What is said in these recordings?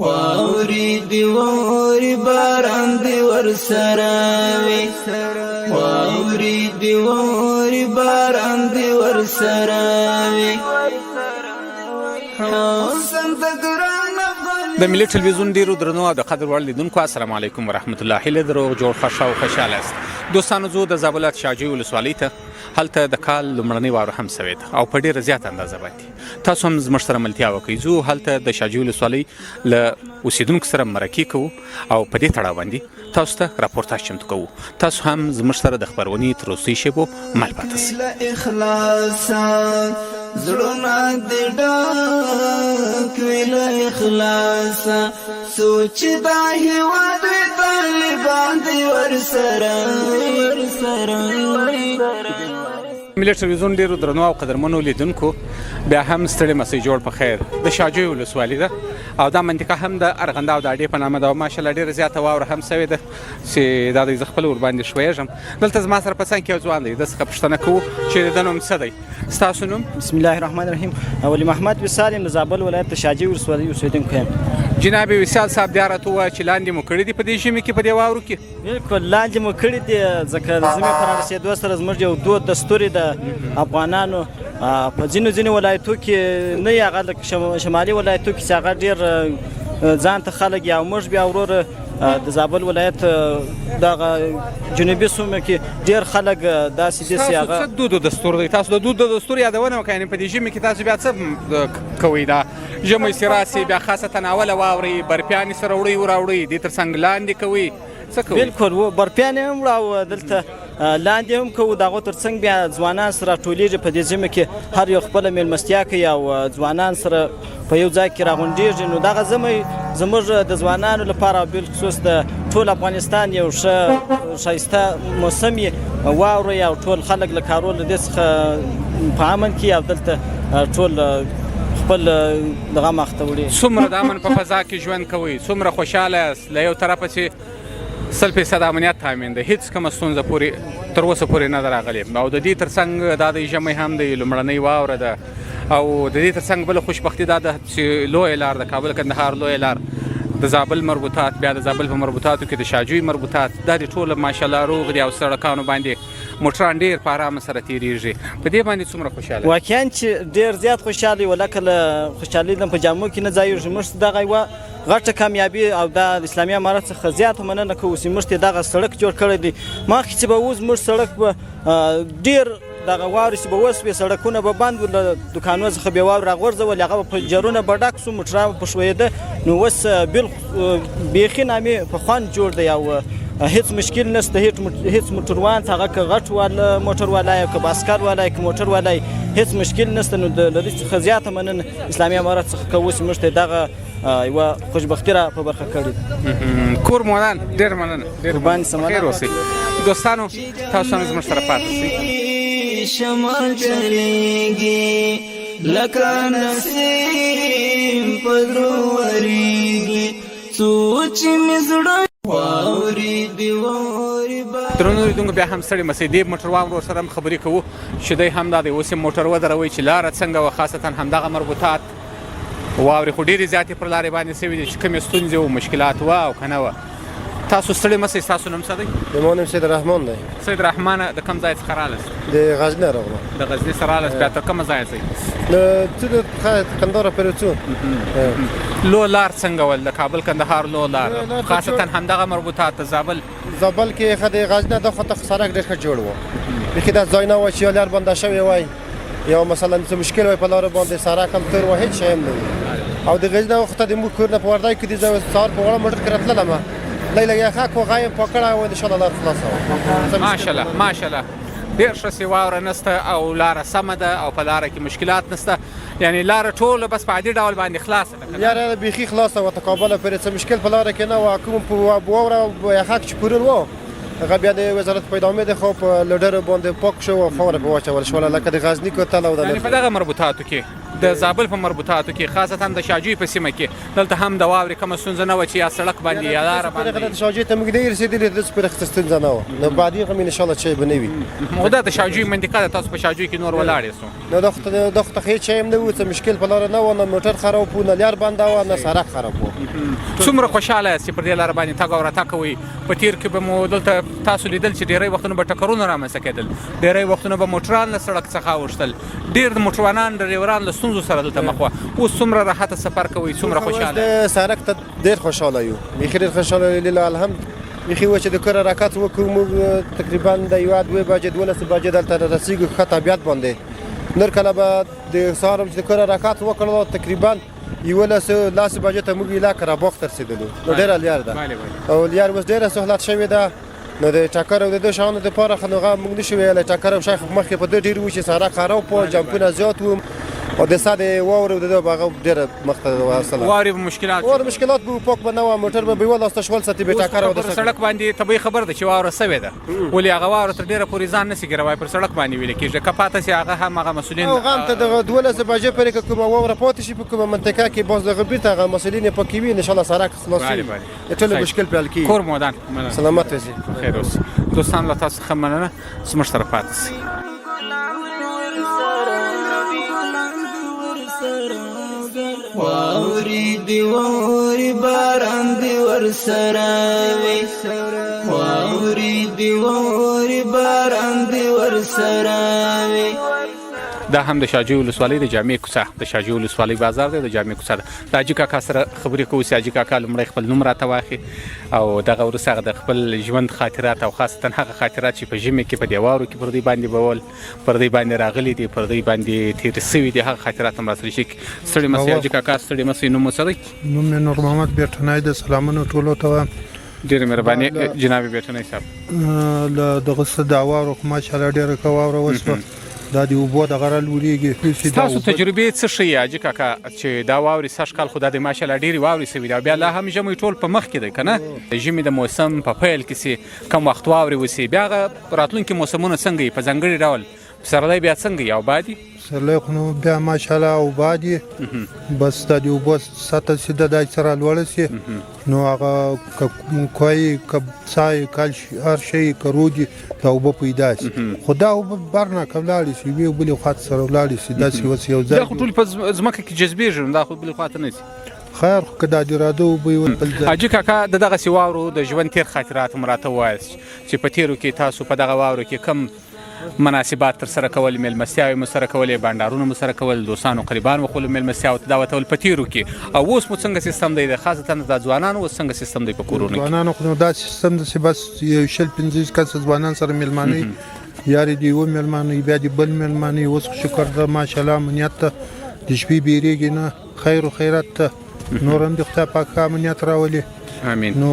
واوري دی ووري باران دی ورسراوي واوري دی ووري باران دی ورسراوي د ملي ټلویزیون ډیرو درنو او د قدر وړ لیدونکو السلام علیکم ورحمت الله هیله درو جوړ خوښ او خوشاله است دوستانو زه د زابل شاجوی ولسوالۍ ته هلته د کال لومړنۍ واوره هم سوې ده او په ډېره زیاته اندازه باندې تاسو هم زموږ سره ملتیا وکړئ زه هلته د شاجوی ولسوالۍ له اوسېدونکو سره مرکې کوو او په دې تړاو باندې تاسو ته راپورتاژ چمتو کوو تاسو هم زموږ سره د خپرونې تر اوسنۍ شېبو مل پاتې سئ زړونه دې ډک وي له اخلاصه سوچ دا هېواد وي طالبان دې ورسره ملي ټلویزیون ډیرو درنو او قدرمنو لیدونکو بیا هم ستړي مسئ جوړ په خیر د شاجوی ولسوالۍ ده او دا منطقه هم د ارغنده او د اډې په نامه ده او ماشاءالله ډېره زیاته واوره هم سوې ده چې دا دی زه خپله ورباندې شویږم دلته زما سره په څنګ کې یو ځوان دی ده څخه پوښتنه کوو چې د ده نوم څه دی ستاسو نوم بسم الله الرحمن الرحیم ولی محمد وصال یم د زابل ولایت د شاجوی ولسوالۍ اوسېدونکی یم جناب وصال صاحب دا راته ووایه چې لاندې مو کړي دي په دې ژمي کې په دې واورو کې بلکل لاندې مو کړي دي ځکه د ژمي په رارسېدو سره زموږ یو دود دستوري د افغانانو په ځینو ولایتو کې نه یې هغه لکه شمالي ولایتو کې چې هغه ډېر ځان ته خلک یا موږ بیا وروره د زابل ولایت دغه جنوبي سیمه کې ډېر خلک داسې داسې هغه څه دود دستور دی تاسو د دود دستور یادونه وکړئ یعنې په دې ژمي کې تاسو بیا څه کوئ دا ژمی چې راسي بیا خاصتا اوله واورئ برفیانې سره وړئ وراوړئ دې تر څنګ لاندې کوئ څه کوئ بلکل برفیانې هم وړو دلته لاندې هم کوو د هغو تر څنګ بیا ځوانان سره راټولېږي په دې ژمي کې هر یو خپله میلمستیا کوي او ځوانان سره په یو ځای کې راغونډېږي نو دغه ژمی زموږ د ځوانانو لپاره بالخصوص د ټول افغانستان یو ښایسته موسم یې واورئ او ټول خلک له کارو له دې څخه په امن کې او دلته ټول خپل دغه مخته وړي څومره د امن په فضا کې ژوند کوئ څومره خوشحاله یاست له یو طرفه چې 100% امنیت تامین ده هیڅ کومه ستونزه تر اوسه پورې نه ده راغلې او د دې تر څنګ دا د ژمی هم د لومړنۍ واوره ده او د دې تر څنګ بله خوشبختي دا ده چې لویه لار د کابل کندهار لویه لار د زابل مربوطات بیا د زابل په مربوطاتو کې د شاجوی مربوطات دا د ټوله ماشاءالله روغ دي او سړکانو باندې موټران ډېر په ارامه سره تېرېږي په دې باندې څومره خوشحاله واقعا چې ډېر زیات خوشحاله یو لکه له خوشحالۍ نه په جامو کې نه ځایېږي موږ دغه یوه غټه کامیابي او د اسلامي امارت څخه زیاته مننه کوو چې موږ ته دغه سړک جوړ کړی دی مخکې چې به اوس موږ سړک به ډېر دغه واورې چې به وسوې سړکونه به بند وو له دوکانونو څخه بې واورې راغورځول هغه به پنجرونه به ډک سو موټران به ښویېده نو اوس بیخي نامې په خوند جوړ دی او هیڅ مشکل نشته هیڅ موټروان هغه که غټ موټر والا که باسکر والا که موټر والا هیڅ مشکل نشته نو له دې څخه زیاته مننه اسلامي امارت څخه کوو چې موږ ته دغه یوه خوشبختي را په برخه کړې کور مودان ډېر مننه قربان سمه خیر اوسئ دوستانو تاسو هم زموږ سره پاتې شئ شمال چلیږي لکه نسیم په درو ورېږي سوچ مې زړه واوري دی واوري درنو لیدونکو بیا هم ستړي مسئ دې موټروان ورور سره هم خبرې کوو چې دی هم دا دی اوس یې موټر ودروئ چې لاره څنګه وه خاصتا همدغه مربوطات واورې خو ډېرې زیاتې پر لارې باندې سوي دي چې کومې ستونزې و مشکلات وه او که نه وه تاسو ستړي مسئ ستاسو نوم څه دی زما نوم سید رحمان دی سید رحمانه د کوم ځای څخه راغلست د غزني راغلم د غزني څخه راغلست بیا تر کومه ځایه ځئ د کندهار پورې څو لو لار څنګه ول د کابل کندهار لو لار خاصتا همدغه مربوطات د زابل کې ښه د غزني د خواته سړک ډېر ښه جوړ و بیخي دا ځای نه وه چې یو لار بنده شوې وای یا مثلا څه مشکل وای په لاره باندې سړک هم تور و هېڅ شی هم نه وي او د غزني وخته د موږ کورونه په وردګ کې دي زه سهار په وړه موټر کې راتللم لږ خاک و غایم پاکړه او انشاءالله لار خلاصه وه ماشاءالله ډېر ښه سې واوره نسته او لاره سمه ده او په لاره کې مشکلات نسته یعنې لاره ټوله بس په عادي ډول باندې خلاصه ده یاره بیخي خلاصه وه تقابله پورې څه مشکل په لاره کې نه وه کوم په واوره یا خاک چې پورون وه هغه بیا د وزارت په ادامې د خو په لډرو باندې پاک شو او خاوره پرې واچول شوله لکه د غزني کوتل او یعنې په دغه مربوطاتو کې د زابل په مربوطاتو کې خاصتا د شاجوی په سیمه کې دلته هم د واورې کومه ستونزه نه وه چې یا سړک باندې یا لاره باندې د شاجوی ته موږ نه رسېدلي داسې پرې ستونزه نه وه نو بعدي غم انشاءالله چې به نه وي خو دا د شاجوی منطقه ده تاسو په شاجوی کې نور ولاړ یاستو نو دا خو ته هېڅ شی هم نه و څه مشکل په لاره نه و نه موټر خراب و نه لار بنده وه نه سړک خراب و څومره خوشحاله یاست چې پر دې لاره باندې تګ او راتګ کوئ په تیر کې به مو دلته تاسو لیدل چې ډېری وختونه به ټکرونه رامنځته کېدل ډېری وختونه به موټران له سړک څخه اوښتل ډېر د موټروانان ډریوران له ستونزو سره دلته مخ وه اوس څومره راحته سفر کوئ څومره خوشحاله سړک ته ډېر خوشحاله یو بیخي ډېر خوشحاله یو لله الحمد بیخي و چې د کوره حرکت وکړو موږ تقریبا د یوه 2 بجې 12 بجې دلته رسېږو ښه طبیعت باندې نور کله به د سهار چې د کوره حرکت وکړو تقریبا 11 بجې ته موږ علاقه راباغ ته رسېدلو نو ډېره لار ده او لار اوس ډېره سهولت شوې ده نو د ټکر او د دې شیانو دپاره خو نو موږ نشو ویلی ټکر او شی خو مخکې په دې ډېر و چې سړک خراب و جمپونه زیات و او د سا د واورې او د دې به هغه ډېره مخته وصله واورې به مشکلات به پاک به نه وه موټر به بېوله او ستشول ساتي بې ټکر او د سړک باندې طبیعي خبر ده چې واوره سوې ده ولې هغه واوره تر ډېره پورې ځان نسي ګروای پر سړک باندې ویلې کېږي که پاته سي هغه هم هغه مسؤلین او هم ته دغه 12 بجې پورې که کومه واوره پاتې شي په کومه منطقه کې باز دغه بېرته هغه مسؤلین یې پکې وي انشاءالله سړک خلاص وي د ټولو مشکل په حل کېږي کور مودان سلامت اوسئ خیر اوسئ دوستان له تاسو څخه مننه زموږ سره پاتې سئ واوري دی واوري باران دی ورسره وي واوري دی واوري باران دی ورسره وي دا هم د شاجوی ولسوالۍ د جامع کوڅه د شاجوی ولسوالۍ بازار دی د جامع کوڅه ده د حاجي کاکا سره خبرې کوو چې حاجي کاکا لومړی خپل نوم راته واخلي او دغه وروسته هغه د خپل ژوند خاطرات او خاصتا هغه خاطرات چې په ژمي کې په دیوارو کې پر دوی باندې بول پر دوی باندې راغلي دي پر دوی باندې تېر سوي دي هغه خاطرات هم راسره شي ستړي مه سئ حاجي کاکا ستړي مه سئ نوم مو څه دی نوم مې نور محمد بیټنی د سلامونه ټولو ته وایم ډېرې مهرباني جناب بیټنی صاحب له دغه څه د واورو خو ماشاءالله ډېره ښه واوره وشوه دا د اوبو د غره لورېږي ستاسو تجربې څه ښیي حاجي کاکا چې دا واورې سږ کال خو دا د ماشاءالله ډېرې واورې سوي دي او بیا لا هم ژمی ټول په مخ کې دی که نه د ژمي د موسم په پیل کې سي کم وخت واورې وسي بیا هغه راتلونکي موسمونه څنګه وي په ځانګړي ډول پسرلی بیا څنګه وي او باد وي پسرلی خو نو بیا ماشاءالله او باد یې بس دا د اوبو سطحه چې ده دا سره لوړه سي نو هغه که کوی که څای کال هر شی که رودي دا اوبه پیدا سي خو دا اوبه بر نه که ولاړې سي یوې بلې خوا ته سره ولاړې سي داسې اوس یو ځای دا خو ټول په ځمکه کې جذبېږي نو دا خو بلې خوا ته نه سي خیر خو که دا د اراده اوبه یې ول بل ځای حاجي کاکا د دغسې واورو د ژوند تېر خاطرات هم راته ووایاست چې په تېرو کې تاسو په دغه واورو کې کم مناسبات تر سره کول میلمستیاوې مو سره کولې بانډارونه مو سره کول دوستانو قریبان مو خپلو میلمستیاوو ته دعوتول په تېرو کې او اوس مو څنګه سیستم دی د خاصتا د ځوانانو اوس څنګه سیستم دی په کورونو کې ځوانانو خو نو دا سیستم دی چې بس یو شل 15 کسه ځوانان سره میلمانه یارې د یوه میلمانه بیا د بل میلمانه اوس شکر ده ماشاءالله امنیت ته د شپې بیریږي نه خیر و خیرات ته نور هم د خدای پاک ښه امنیت راولي امین نو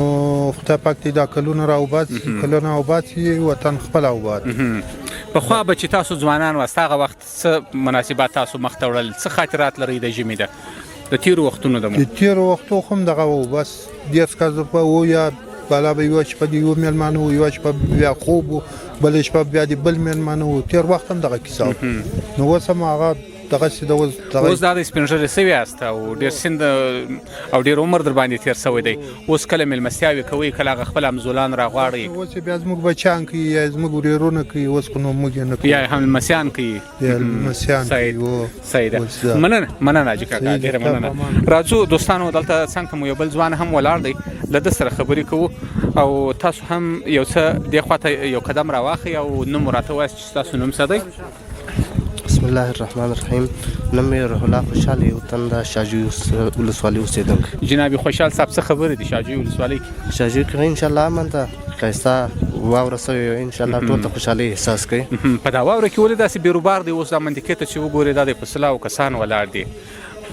خدای پاک دې دا کلونه راوباسي کلونه اوباسي وطن خپل اوباد پخوا به چې تاسو ځوانان واست هغه وخت څه مناسبات تاسو مخ ته وړل څه خاطرات لرئ د ژمي ده د تېرو وختونو د تېرو وختو خو هم دغه و بس 10 کسه په و یا بالا به یوه شپه د یوه میلمانه و یوه شپه بیا خوب و بله شپه بیا د بل میلمانه و تېر وخت هم دغه کیسه و نو اوس هم هغه دغسې اوس دا د سپین ږیري سوي یاست او ډېر سن او ډېر عمر در باندې تېر سوی دی اوس کله میلمستیاوې کوئ کله هغه خپل همزولان راغواړئ اوس بیا زموږ بچیان کوي یا زموږ ورېرونه کوي اوس خو نو موږ یې نه کوو یا هم لمسیان کوي یا لمسیان کوي صحیح ده مننه حاجي کاکا ډېره مننه راځو دوستانو دلته څنګ ته مو یو بل ځوان هم ولاړ دی له ده سره خبرې کوو او تاسو هم یو څه دې خواته یو قدم راواخئ او نوم راته ووایاست چې ستاسو نوم څه دی بسم الله الرحمن الرحیم نوم مې روح الله خوشحال وطن د شاجوی ولسوالۍ اوسېدونکی جناب خوشحال صاحب څه خبرې دي شاجوی ولسوالۍ کې شاجوی کې انشاءالله امن ده ښایسته واوره سوې انشاءالله ټول د خوشحالۍ احساس کوي په دا واوره کې ولې داسې بېروبار دی اوس دا منطقې ته چې وګورې دا د په سلاو کسان ولاړ دي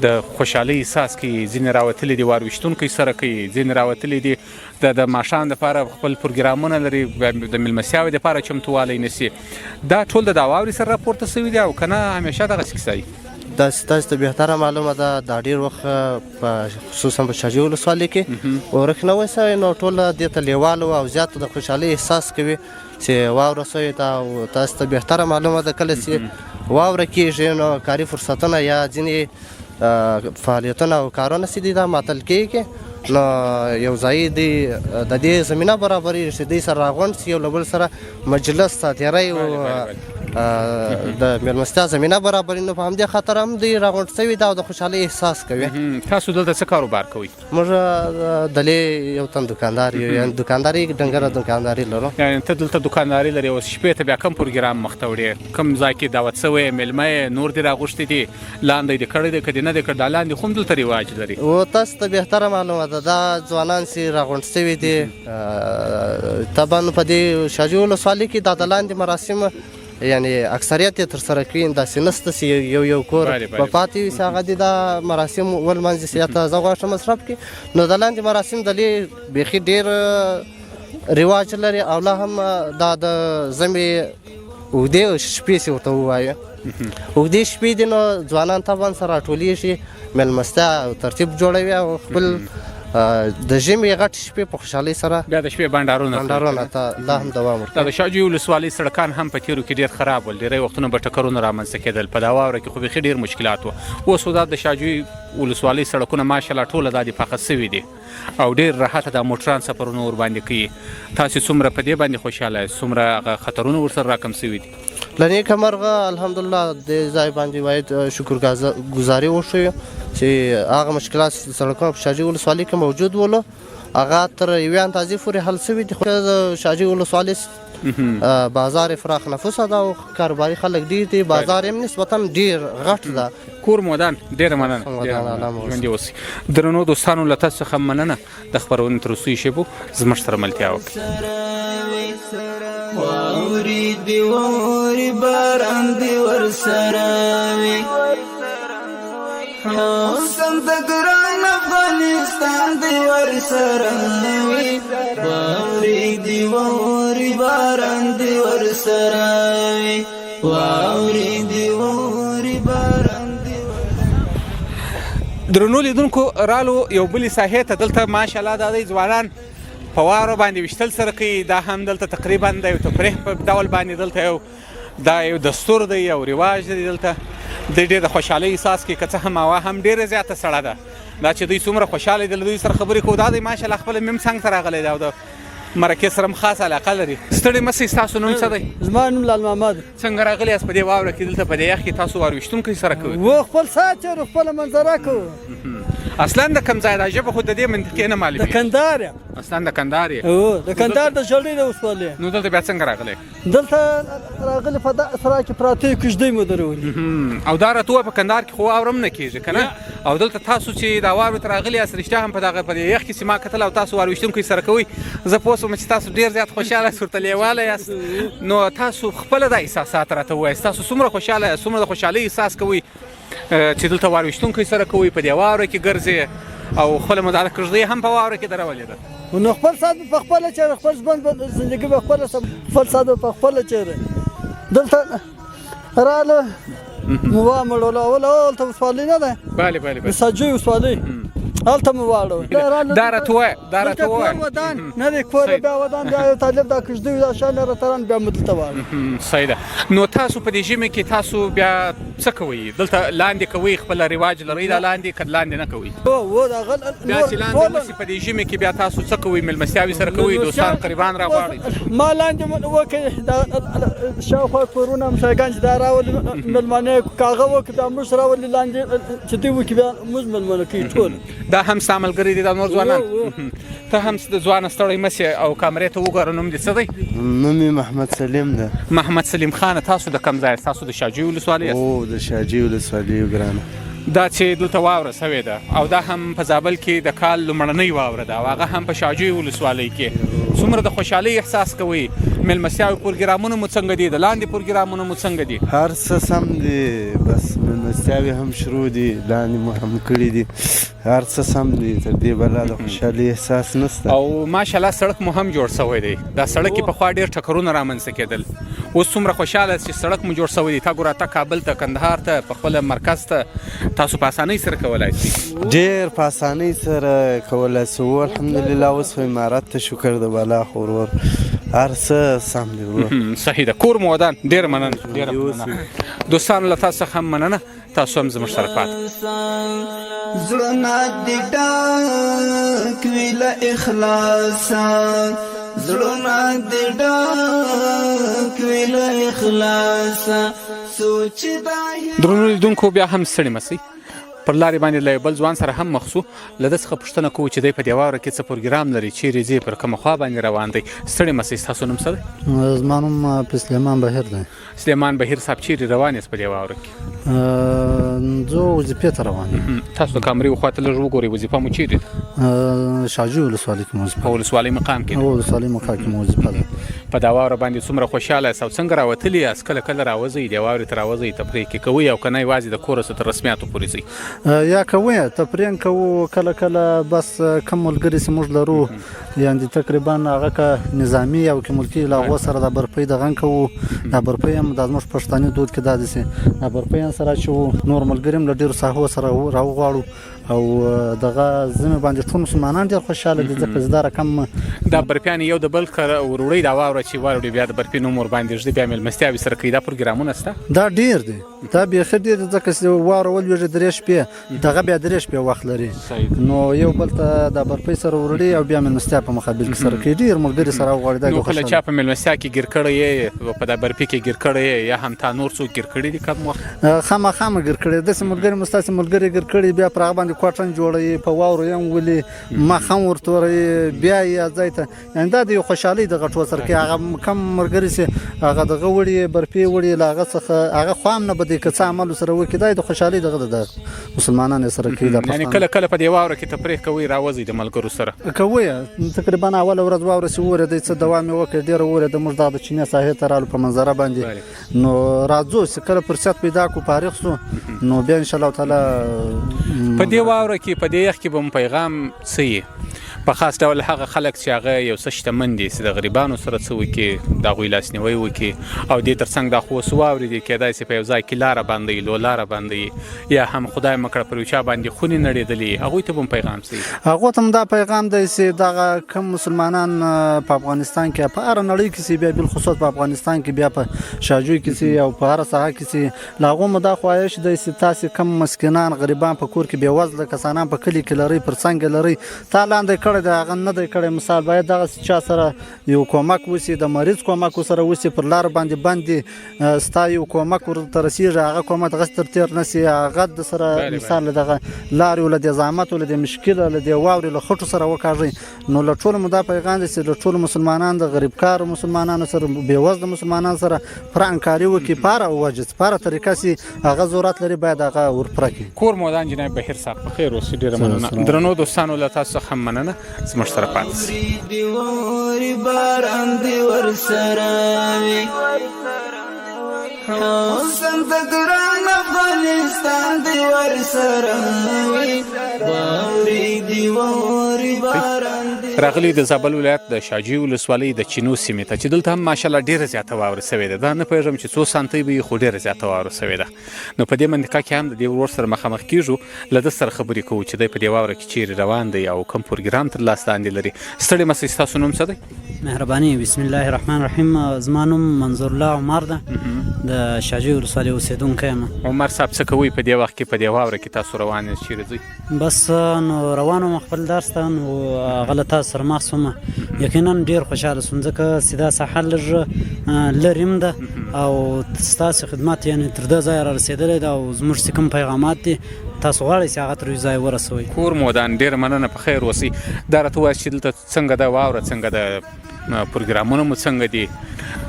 د خوشحالۍ احساس کوي ځینې راوتلي دي وار ویشتونکي سره کوي ځینې راوتلي دي د ماښام دپاره خپل پروګرامونه لري د میلمستیاوې دپاره چمتووالی نیسي دا ټول د دا واورې سره راپورته سوي دي او که نه همیشه دغسې کیسه وي تاسو ته بهتره معلومه ده دا ډېر وخت خصوصا په شاجوی ولسوالۍ کې ورک نه وی سوی نو ټول دې ته لیوال او زیات د خوشحالۍ احساس کوي چې واوره سوې ده او تاسو ته بهتره معلومه ده کله چې واوره کېږي نو کاري فرصتونه یا ځینې فعالیتونه او کارونه چې دي دا معطل کېږي نو یو ځای دی د دې زمینه برابرېږي چې دوی سره راغونډ شي یو له بل سره مجلس ساتیری او د مېلمستیا زمینه برابري نو په همدې خاطر هم دوی راغونډ شوي ده او د خوشحالۍ احساس کوي. تاسو دلته څه کاروبار کوئ؟ موږ دلې یو تن دوکاندار یو یعنې دوکانداري ډنګره دوکانداري لرو. یعنې ته دلته دوکانداري لرې اوس شپې ته بیا کوم پروګرام مخته وړې؟ کوم ځای کې دعوت شوی یې میلمه یې نور دې راغوښتي دي لاندې دې کړی دی که دې نه دی کړی دا لاندې خو هم دلته رواج لري؟ و تاسو ته بهتره معلومه ده دا ځوانان چې راغونډ شوي دي طبعا په دې شاجوی ولسوالۍ کې دا د لاندې مراسم یعنی اکثریت یې ترسره کوي داسې نشته چې یو کور به پاتې وي چې هغه دې دا مراسم ولمانځي چې یا تازه غوښه مصرف کړي نو د لاندې مراسم دلې بیخي ډېر رواج لري او لا هم دا د ژمي اوږدې شپې چې ورته ووایو اوږدې شپې دي نو ځوانان طبعا سره راټولېږي مېلمستیا ترتیب جوړوي او خپل د ژمي غټ شپې په خوشحالۍ سره بیا د شپې بنډارونه ته لا هم دوام ورکوي. دا د شاجوی ولسوالۍ سړکان هم په تېرو کې ډېر خراب ول ډېری وختونه به ټکرونه رامنځته کېدل په دا واوره کې خو بیخي ډېر مشکلات وو اوس خو دا د شاجوی ولسوالۍ سړکونه ماشاءالله ټوله دا دې پاخه سوي دي او ډېر راحته دا موټران سفرونه ورباندې کوي تاسې څومره په دې باندې خوشحاله یاست څومره هغه خطرونه ورسره راکم سوي دي؟ له نیکه مرغه الحمدلله دې ځای باندې باید شکرګزاري وښیو چې هغه مشکلات سړکونه په شاجوی ولسوالۍ کې موجود ولو هغه تر یوې اندازې پورې حل شوي دي خو د شاجوی ولسوالۍ بازار فراخ نفوسه ده او کاروباري خلک ډېر دي بازار یې نسبتا ډېر غټ ده. کور مودان ډېره مننه ژوندي اوسئ. درنو دوستانو له تاسو څخه مننه د خپرونې تر وروستیو شېبو زموږ سره ملتیا وکړئ. واوري دی واوري باران دی ورسره وي حسن د ګران افغانستان دی ورسره وي واوري دی واوري باران دی ورسره وي واوري دی واوري باران دی. درنو لیدونکو رالو یو بلې ساحې ته دلته ماشاءالله دا دی ځوانان په واورو باندې ویشتل سره کوي دا هم دلته تقریبا د یو تفریح په ډول باندې دلته دا یو دستور دی یو رواج دی دلته د ډېر د خوشحالۍ احساس کوي که څه هم هوا هم ډېره زیاته سړه ده دا چې دوی څومره خوشحاله دي له دوی سره خبرې کوو دا دی ماشاءالله خپله میم څنګ ته راغلی دی او د مرکې سره هم خاص علاقه لري. ستړي مه شئ ستاسو نوم څه دی؟ زما نوم لال محمد. څنګه راغلی یاست په دې واوره کې دلته په دې یخ کې تاسو وارویشتونکي سره کوئ؟ و خپل ساعت چېرو خپله منظره کوو. اصلا د کوم ځای دا ژبه خو د دې منطقې نه معلومېږي. د کندهار یم. اصلا د کندهار یې؟ د کندهار د ژړۍ د ولسوالۍ. نو دلته بیا څنګه راغلی؟ دلته راغلي په دغه سرا کې پراته یو کېږدۍ مو درولي. او دا راته ووایه په کندهار کې خو واوره هم نه کېږي که نه؟ او دلته تاسو چې دا واورې ته راغلي یاست رښتیا هم په دغه په دې یخ کې چې ما کتل او تاسو وارویشتونکي سره کوئ زه پوه شوم چې تاسو ډېر زیات خوشحاله یاست ورته لیواله یاست نو تاسو خپله دا احساسات راته ووایاست تاسو څومره خوشحاله یاست څومره د خوشحالۍ احساس کوئ چې دلته وارویشتونکي سره کوئ په دې واوره کې ګرځئ او خپله مو دا کږدۍ هم په واوره کې درولې ده نو خپل ساعت په خپله چېرې خپل ژوند زندګي به خپله خپل ساعت په خپله چېرې دلته راله مو وامړولو اول هلته ولسوالۍ نه ده د شاجوی ولسوالۍ هلته مو واړو دا راته ووایه دا راته ووایه کور ودان نه دی کور بیا ودان بیا یو طالب دا کږدۍ دا شان راتران بیا مو دلته واړو. صحیح ده. نو تاسو په دې ژمي کې تاسو بیا څه کوئ دلته لاندې کوئ خپله رواج لرئ دا لاندې که لاندې نه کوئ؟ بیا چې لاندې نشي په دې ژمي کې بیا تاسو څه کوئ مېلمستیاوې سره کوئ دوستان قریبان راغواړئ؟ ما لاندې وکړئ دا شاوخوا کورونه همسایګان چې دا راولي مېلمانه کاغه وکړي بیا موږ راولي لاندې چې دوی وکړي بیا موږ مېلمانه کوي ټول. دا هم ستا ملګري دي دا نور ځوانان ته هم د ځوانه ستړی مه سې او کامرې ته وګوره نوم دې څه دی؟ نوم یې محمد سلیم ده. محمد سلیم خانه تاسو د کوم ځای تاسو د شاجوی ولسوالۍ یاست؟ او د شاجوی ولسوالۍ ګرانه. دا چې دلته واوره سوې ده او دا هم په زابل کې د کال لومړنۍ واوره ده او هغه هم په شاجوی ولسوالۍ کې څومره د خوشحالۍ احساس کوئ؟ مېلمستیاوې پروګرامونه مو څنګه دي د لاندې پروګرامونه مو څنګه دي؟ هر څه سم دي بس مېلمستیاوې هم شروع دي لاندې مو هم کړي دي هر څه سم دي تر دې بلا د خوشحالۍ احساس نشته. او ماشاءالله سړک مو هم جوړ شوی دی دا سړک کې پخوا ډېر ټکرونه رامنځته کېدل اوس څومره خوشحاله چې سړک مو جوړ شوی دی؟ تا ګوره ته کابل ته کندهار ته په خپل مرکز ته تاسو په اسانۍ سره کولی شئ؟ ډېر په اسانۍ سره کولی شو الحمدلله. اوس خو امارت ته شکر د بالا خو ورور هر څه سم دی ورور. صحیح ده. کور مو ودان. ډېره مننه، ډېره مننه. دوستانو له تاسو څخه هم مننه، تاسو هم زموږ سره پاتې. زړونه دې ډک وي له اخلاصه، زړونه دې ډک وي له اخلاصه، سوچ دا درنو لیدونکو بیا هم ستړي مه شئ. پر لارې باندې له بل ځوان سره هم مخ شو. له ده څخه پوښتنه کوو چې دی په دې واوره کې څه پروګرام لري، چیرې ځي، پر کومه خوا باندې روان دی. ستړي مه شئ. ستاسو نوم څه دی؟ زما نوم سلیمان بهیر دی. سلیمان بهیر صاحب، چیرې روان یاست په دې واوره کې؟ زه وظیفې ته روان یم. تاسو د کامرې خوا ته لږ وګورئ، وظیفه مو چیرې ده؟ شاجوی ولسوالۍ کې مو وظیفه. په ولسوالۍ مقام کې؟ ولسوالۍ مقام کې مو وظیفه ده. په دا واوره باندې څومره خوشحاله یاست او څنګه راوتلي یاست؟ کله کله راوځئ دې واورې ته راوځئ، تفریح کې کوئ او که نه یوازې د کوره څه تر رسمیاتو پورې ځئ؟ یا کوئ تفریح کوو، کله کله بس کم ملګري چې موږ لرو یعنې تقریبا هغه که نظامي او که ملکي له هغو سره د برپۍ دغه کوو. دا برپۍ هم دا زموږ پښتاني دود کې دا داسې دا برپۍ هم سره اچوو. نور ملګري هم له ډېرو ساحو سره راوغواړو او دغه ځمې باندې ټول مسلمانان ډېر خوشحاله دي ځکه چې دا رقم دا برپیان یو د بل وروړئ دا واوره چې واوړي بیا د برپي نوم ورباندې ږدي، بیا مېلمستیاوې سره کوي. دا پروګرامونه شته؟ دا ډېر دی، دا بیخي ډېر دی ځکه چې واوره ولوېږي 3 شپې، دغه بیا 3 شپې وخت لري. نو یو بل ته د برپۍ سره وروړي او بیا مېلمستیا په مقابل کې سره کوي. ډېر ملګري سره وغواړي. نو کله چا په مېلمستیا کې ګیر کړی یې، په دا برپي کې ګیر کړی یې، یا هم تا نور څوک ګیر کړي دي کم وخت؟ خامخا مې ګیر کړی. داسې ملګري مو ستاسې ملګري ګیر کړي، بیا پر هغه باندې کوټن جوړوي، په واورو یې هم ولي مخ هم ورته وروي، بیا یې ځای ته. یعنې دا د یو خوشحالۍ دغه ټول سره کوي. هغه کم ملګري چې هغه دغه وړي برپې وړي له هغه څخه هغه خوا هم نه بدوي، که څه عمل سره وکړي. دا د خوشحالۍ دغه د مسلمانانو سره کوي. یعنې کله کله په دې واوره کې تفریح کوئ، راوځئ د ملګرو سره؟ کوي. تقریبا اوله ورځ واوره چې وورېدی څه دوام یې وکړ، ډېره وورېده. موږ دغه د چینې ساحې ته رالو په منظره باندې. نو راځو چې کله فرصت پیدا کړو فارغ شو نو بیا انشاءالله تعالی په دې واوره کې په دې یخ کې به مو پیغام څه یي؟ په خاص ډول هغه خلک چې هغه یو څه شتمن دي چې د غریبانو سره څه وکړي، د هغوی لاسنیوی وکړي، او دې تر څنګ دا خو اوس واورېدي کېدای شي په یو ځای کې لاره باندې لو لاره باندې یا هم خدای مه کړه پر یو چا باندې خونې نړېدلي، هغوی ته به هم پیغام څه یي؟ هغو ته هم دا پیغام دی چې دغه کم مسلمانان په افغانستان کې په هره نړۍ کې بیا بالخصوص په افغانستان کې بیا په شاجوی کې او په هره ساحه کې له هغو مو دا خواهش دی چې تاسې کم مسکینان غریبان په کور کې بېوزله کسانان په کلي کې لرئ، پر څنګ لرئ، تا لاندې کړی دی هغه نه دی کړی. مثال باید دغسې چا سره یو کومک وشي، د مریض کومک ورسره وشي، پر لار باندې باندې ستا یو کومک ورته رسېږي، هغه کومک دغسې تر تېر نه شي، هغه د سره مثال له دغه لارې له دې زحمت له دې مشکله له دې واورې له خټو سره وکاږئ. نو له ټولو مو دا پیغام دی چې له ټولو مسلمانانو د غریبکارو مسلمانانو سره بېوزله مسلمانانو سره پوره همکاري وکړي، په هره وجه په هره طریقه چې هغه ضرورت لري باید هغه ورپوره کړي. کور مو ودان جناب بهیر صاحب، په خیر اوسئ. ډېره مننه. درنو دوستانو له تاسو څخه هم مننه، زموږ سره پاتې دی باران دی ورسره وي، حسن د ګران افغانستان دی ورسره وي، باوري دی ووري باران دی. راغلی د زابل ولایت د شاجوی ولسوالۍ د چینو سیمې ته چې دلته هم ماشاءالله ډېره زیاته واوره سوې ده. دا نه پوهېږم چې څو سانتۍ به وي، خو ډېره زیاته واوره سوې ده. نو په دې منطقه کې هم د دې ورور سره مخامخ کېږو، له ده سره خبرې کوو چې دی په دې واوره کې چیرې روان دی او کوم پروګرام تر لاس لاندې لري. ستړي مه شئ. ستاسو نوم څه دی؟ مهرباني. بسم الله الرحمن الرحیم. زما نوم منظور الله عمر ده، د شاجوی ولسوالۍ اوسېدونکی یم. عمر صاحب څه کوئ په دې وخت کې په دې واوره کې؟ تاسو روان یاست، چیرې ځئ؟ بس نو روان وم خپل درس ته، نو هغه له تاسو سره مخ شوم. یقینا ډېر خوشحاله شوم ځکه چې دا ساحه لږ لرې هم ده او ستاسو خدمت یعنې تر دې ځایه را رسېدلی ده او زموږ چې کوم پیغامات دي تاسو غواړئ چې هغه تر یو ځای ورسوئ. کور مو ودان. ډېره مننه، په خیر اوسئ. دا راته ووایاست چې دلته څنګه ده واوره، څنګه ده پروګرامونه مو څنګه دي؟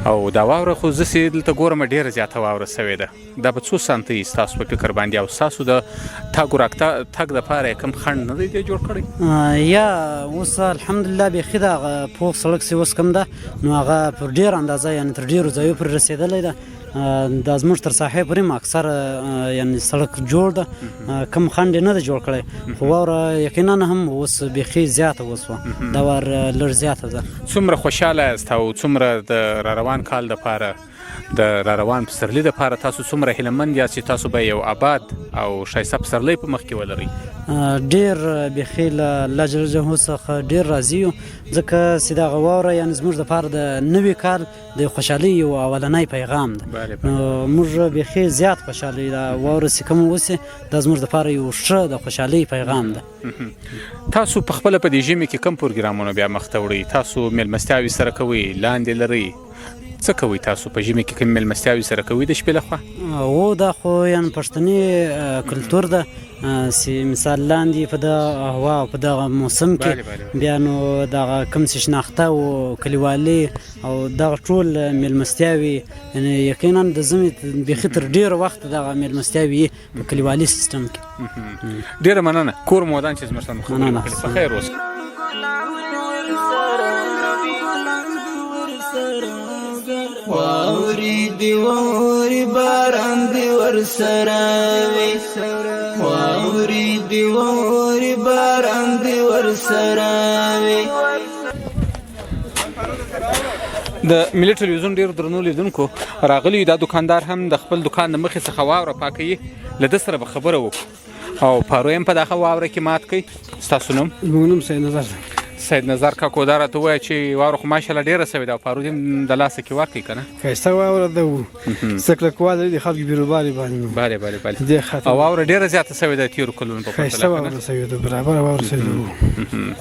او دا واوره خو زه چې دلته ګورم ډېره زیاته واوره سوې ده. دا به څو سانتۍ ستاسو په فکر باندې او ستاسو د تګ تګ دپاره یې کوم خنډ نه دی جوړ کړی؟ یا اوس الحمدلله بیخي د هغه پوخ سړک چې اوس کوم ده نو هغه پر ډېره اندازه یعنې تر ډېرو ځایو پورې رسېدلی ده. دا زموږ تر ساحې پورې هم اکثر یعنې سړک جوړ ده، کم خنډ یې نه ده جوړ کړی، خو واوره یقینا هم اوس بیخي زیاته وسوه، دا وار لږ زیاته ده. څومره خوشحاله یاست او څومره د را روان کال دپاره د را روان پسرلي دپاره تاسو څومره هیلهمند یاست چې تاسو به یو آباد او ښایسته پسرلی په مخ کې ولرئ؟ ډېر بیخي له الله جل جلاله څخه ډېر راضي یو ځکه چې دغه واوره یعنې زموږ دپاره د نوي کال د خوشحالۍ یو اولنی پیغام ده. نو موږ بیخي زیات خوشحاله یو. دا واوره چې کوم وسي دا زموږ دپاره یو ښه د خوشحالۍ پیغام ده. تاسو په خپله په دې ژمي کې کوم پروګرامونه بیا مخ ته وړئ؟ تاسو میلمستیاوې سره کوئ، لاندې لرئ؟ څه کوئ تاسو په ژمي کې کوم میلمستیاوې سره کوئ د شپې لخوا؟ او دا خو یعنې پښتني کلتور ده چې مثال لاندې په دغه هوا او په دغه موسم کې بیا نو دغه کوم چې شناخته او کلیوالي او دغه ټول میلمستیاوې یعنې یقینا د ژمي بیخي تر ډېره وخته دغه میلمستیاوې په کلیوالي سیستم کې. ډېره مننه. کور مو ودان چې زموږ سره خبرې وکړې. په خیر اوسئ. واوري دی واوري باران دی ورسره وي، واوري دی واوري باران دی ورسره وي. د ملي ټلویزیون ډېر درنو لیدونکو راغلي دا دکاندار هم د خپل دکان د مخې څخه واوره پاکوي. له ده سره به خبره وکړو او پارو هم په دغه واوره کې مات کوي. ستاسو نوم؟ زموږ نوم سید نظر دی. سید نظر کاکو دا راته ووایه چې واوره خو ماشاءالله ډېره سوې ده او پارو هم د لاسه کې ورکوي که نه؟ ښایسته واوره ده و څه کلکوالی د خلکو بیروبارې باندې بله بله بله. او واوره ډېره زیاته سوې ده تېرو کلونو په ښایسته واوره سوې ده، برابره واوره سوې ده.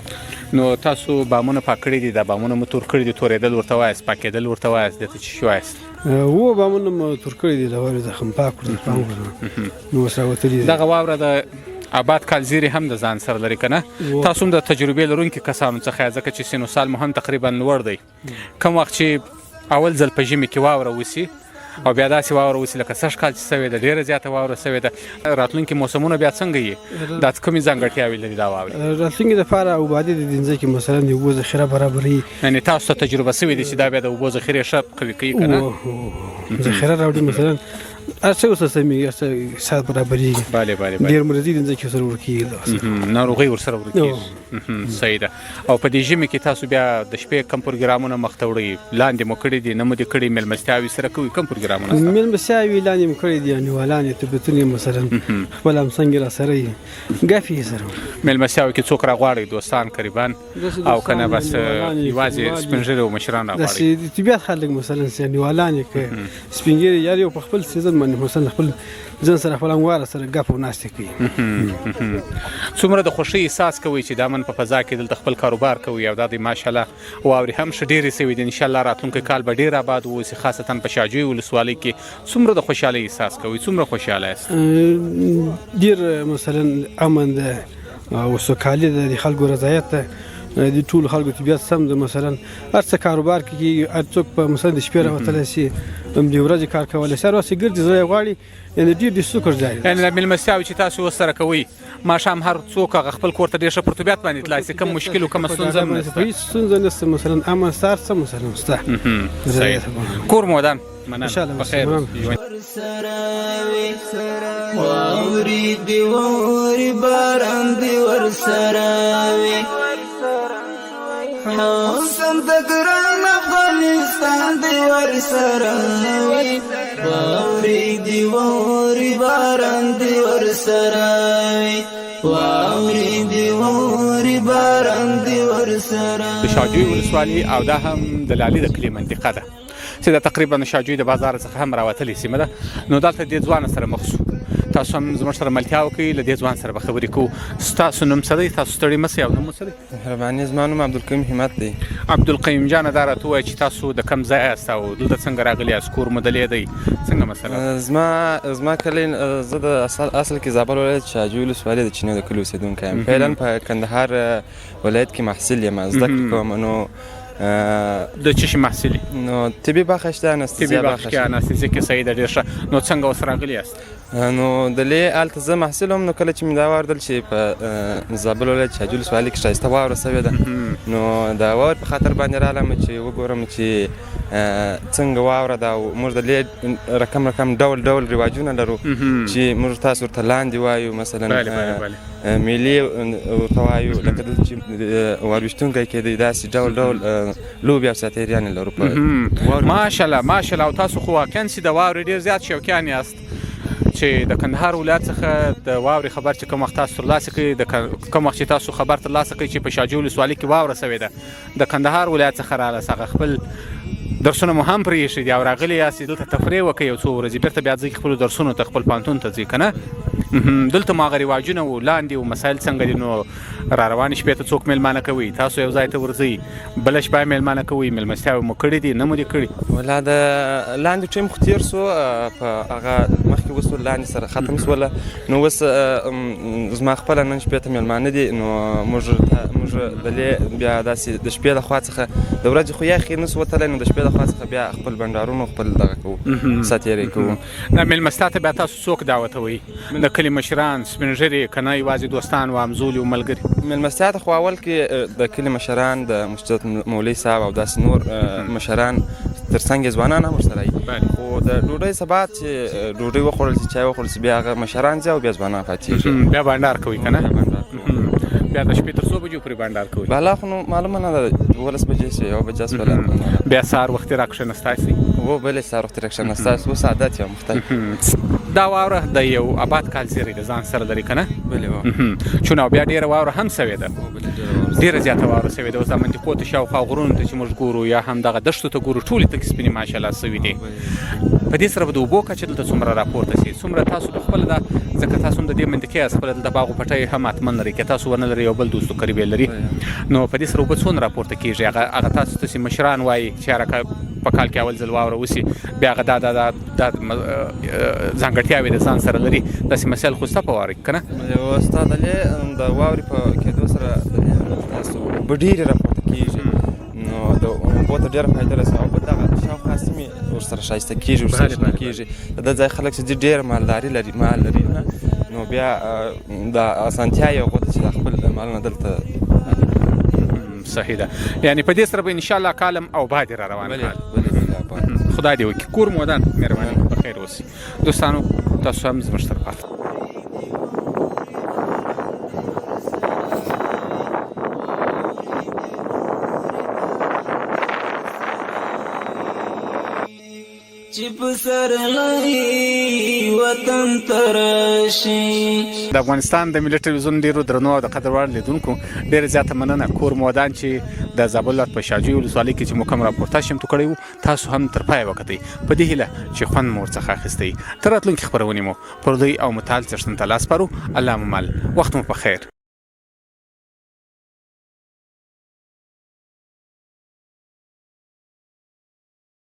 نو تاسو بامونه پاک کړي دي، دا بامونه مو تور کړي دي، تورېدل ورته وایاست، پاکېدل ورته وایاست، دته څه شي وایاست؟ و بامونه مو تور کړي دي، د واورې زخم پاک کړو، پام کړو، نو ورسره وتلي دي. دغه واوره د آباد کال زیري هم د ځان سره لري که نه؟ تاسو هم د تجربې لرونکي کسانو څخه یاست ځکه چې سن و سال مو هم تقریبا لوړ دی. کوم وخت چې اول ځل په ژمي کې واوره وسي او بیا داسې واوره وسي لکه سږ کال چې سوې ده، ډېره زیاته واوره سوې ده، راتلونکي موسمونه بیا څنګه یي؟ دا کومې ځانګړتیاوې لري دا واورې؟ راتلونکي دپاره اوبادي د دې ځمکې مثلا د اوبو ذخیره برابروي. یعنې تاسو ته تجربه سوې دي چې دا بیا د اوبو ذخیرې ښه قوي کوي که نه؟ ذخیره راوړي مثلا هر څه ورسره سمېږي، هر څه ساعت برابرېږي. بله بله. ډېر مرضي د ځمکې ورسره ورکېږي، ناروغۍ ورسره ورکېږي. صحیح ده. او په دې ژمي کې تاسو بیا د شپې کوم پروګرامونه مخ ته وړئ؟ لاندې مو کړي دي، نه مو دې کړي؟ میلمستیاوې سره کوئ؟ کوم پروګرامونه؟ میلمستیاوې لاندې مو کړي دي، انډیوالان یې طبیعتونه مثلا خپل همسنګي راسره یي، ګپ یې سره. میلمستیاوې کې څوک راغواړئ؟ دوستان، قریبان او که نه بس یوازې سپین ږیري او مشران راغواړئ؟ داسې د طبیعت خلک مثلا انډیوالان یې که سپین ږیري یار یو په خپل سیزن باندې مثلا خپل ځان سره خپل همواره سره ګپ او ناستې کوي. څومره د خوښۍ احساس کوئ چې دا من په فضا کې دلته خپل کاروبار کوئ او دا د ماشاءالله واورې هم ښه ډېرې سوي دي؟ انشاءالله راتلونکی کال به ډېر آباد واوسي، خاصتا په شاجوی ولسوالۍ کې. څومره د خوشحالۍ احساس کوئ؟ څومره خوشحاله یاست؟ ډېر مثلا امن ده او سوکالي ده، د خلکو رضایت ده، د ټولو خلکو طبیعت سم ده. مثلا هر څه کاروبار کې هر څوک په مثلا د شپې راوتلی شي، د ورځې کار کولی شي، هر وخت چې ګرځي زړه یې غواړي، یعنې ډېر د شکر ځای دی. یعنې میلمستیاوې چې تاسو ورسره کوئ ماښام هر څوک هغه خپل کور ته ډېر ښه په طبیعت باندې تللی شي، کوم مشکل او کومه ستونزه هم نشته؟ هېڅ ستونزه نشته، مثلا امن ستا هر څه مثلا شته. صحیح. کور مو ودان؟ انشاءالله په خیر. واوري دی واوري باران دی ورسره وي، موسم د ګران افغانستان دی ورسره وي، واوري دی واوري باران دی ورسره وي، واوري دی واوري باران دی ورسره. د شاجوی ولسوالي او دا هم د لالي د کلي منطقه ده چې دا تقریبا شاجوی د بازار څخه هم راوتلې سیمه ده. نو دلته دې ځوان سره مخ شو، تاسو هم زموږ سره ملتیا وکړئ، له دې ځوان سره به خبرې کوو. ستاسو نوم څه دی؟ تاسو ستړي مه سئ او نوم مو څه دی؟ مهرباني، زما نوم عبدالقیوم همت دی. عبدالقیوم جانه دا راته ووایه چې تاسو د کوم ځای یاست او دلته څنګه راغلي یاست؟ کور مو دلې دی څنګه مثلا؟ زما کلی زه د اصل کې زابل ولایت شاجوی ولسوالۍ د چینو د کلي اوسېدونکی یم. فعلا په کندهار ولایت کې محصل یم، زده کړې کوم. نو د څه شي محصل یې؟ نو طبي برخه شته، انستیزیا برخه شته. طبي برخه کې انستیزیا کې صحیح ده، ډېر ښه. نو څنګه اوس راغلي یاست؟ نو دلې هلته زه محصل وم. نو کله چې مې دا واوردل چې په زابل ولایت شاجوی ولسوالۍ کې ښایسته واوره سوې ده، نو د واورې په خاطر باندې رالم چې وګورم چې څنګه واوره ده او موږ د لید رقم ډول رواجونه لرو چې موږ تاسو ورته لاندې وایو مثلا میلې ورته وایو لکه دلته چې وارویشتونکی کېدی داسې ډول لوبې او ساتیریانې لرو ماشاءالله او تاسو خو واقعا چې د واورې ډېر زیات شوقیان یاست چې د کندهار ولایت څخه د واورې خبر چې کوم وخت تاسو ترلاسه کړئ کوم وخت چې تاسو خبر ترلاسه کړئ چې په شاه جوی ولسوالۍ کې واوره سوې ده د کندهار ولایت څخه راغله هغه خپل درسونه مو هم پرېښي دي او راغلي یاستئ دلته تفریح وکړئ یو څو ورځې بېرته بیا ځئ خپلو درسونو ته خپل پوهنتون ته ځئ که نه دلته مو هغه رواجونه و لاندې و مسایل څنګه دي نو را روانې شپې ته څوک میلمانه کوي تاسو یو ځای ته ورځئ بله شپه میلمانه کوئ میلمستیاوې مو کړي دي نه مو دي کړي ولا د لاندې ټیم خو تېر سو په هغه مخکې اوس لاندې سره ختم سوله نو اوس زما خپله نن شپې ته میلمانه دي نو موږ دلې بیا داسې د شپې له خوا څخه د ورځې خو یخې نه سو وتلی نو د شپې له خوا څخه بیا خپل بنډارونه خپل دغه کوو ساتیری کوو دا میلمستا ته بیا تاسو څوک دعوتوئ د کلي مشران سپین ږیرې که نه یوازې دوستان و همزولي و ملګري میلمستیا ته خو اول کې د کلي مشران د مجتهد مولوي صاحب او داسې نور مشران تر څنګ یې ځوانان هم ورسره وي خو د ډوډۍ سبا چې ډوډۍ وخوړل شي چای وخوړل شي بیا هغه مشران ځي او بیا ځوانان پاتېږي بیا بانډار کوئ که نه بیا د شپې تر څو بجو پورې بانډار کوئ بالا خو نو معلومه نه ده 12 بجې شي 1 بجه شوله بیا سهار وختي راکښېنستاسئ بلې سهار وختي راکښېنستاسئ اوس عادت یو مختلف دا واوره د یو آباد کال زیری د ځان سره لري که نه چونه بیا ډېره واوره هم سوې ده ډېره زیاته واوره سوې ده اوس دا منطقو ته شاوخوا غرونو ته چې موږ ګورو یا هم دغه دښتو ته ګورو ټولې تکې سپینې ماشاءالله سوي دي په دې سره به د اوبو کچه دلته څومره راپورته شي څومره تاسو په خپله ده ځکه تاسو هم د دې منطقې یاست خپله دلته باغ و پټی هم حتما لرئ که تاسو ونه لرئ یو بل دوست و قریب یې لري نو په دې سره اوبه څونه راپورته کېږي هغه تاسو تاسې مشران وایي چې هره په کال کې اول ځل واوره وسي بیا هغه دا ځانګړتیاوې د ځان سره لري داسې مسایل خو شته په واوره کې که نه ستا دلې د واورې په کېدو سره تاسو به ډېرې راپورته کېږي نو د اوبو ته ډېره فایده رسوي او بل دغه شاوخوا سیمې ورسره ښایسته کېږي ورسره شنه کېږي د دې ځای خلک چې ډېر مال لري نه نو بیا د اسانتیا یو غوښته چې خپل مالونه دلته صحیح ده یعنی په دې سره به انشاءالله کالم او بادې را روان خدای دې وکړي کور مو ودان مهرباني په خیر اوسئ دوستانو تاسو هم زموږ سره پاتې چې په سرلای وطن ترشي د افغانستان د ملي ټلویزیون ډیرو درنو او د قدر وړ لیدونکو ډیره زیاته مننه کور مو ودان چې د زابل ولایت په شاه جوی ولسوالۍ کې چې مو کوم راپورتاژ چمتو کړی و تاسو هم تر پایه وکتئ په دې هیله چې خوند مو ورڅخه اخیستی تر راتلونکي خپرونې مو پر دوی او متعال څښتن ته لاس سپارو الله مو مل وخت مو په خیر